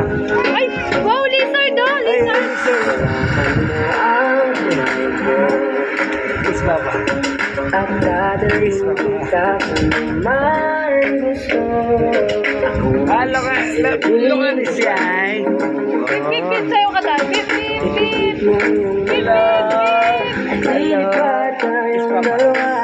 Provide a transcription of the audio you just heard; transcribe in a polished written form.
Ay! Wow! Lizard oh! Lizard! Kiss Papa. Kiss Papa. Halo ka. Look at this guy. Pip, pip, pip! Sayo ka tayo! Pip, pip, pip! Pip, pip, pip! Kiss Papa.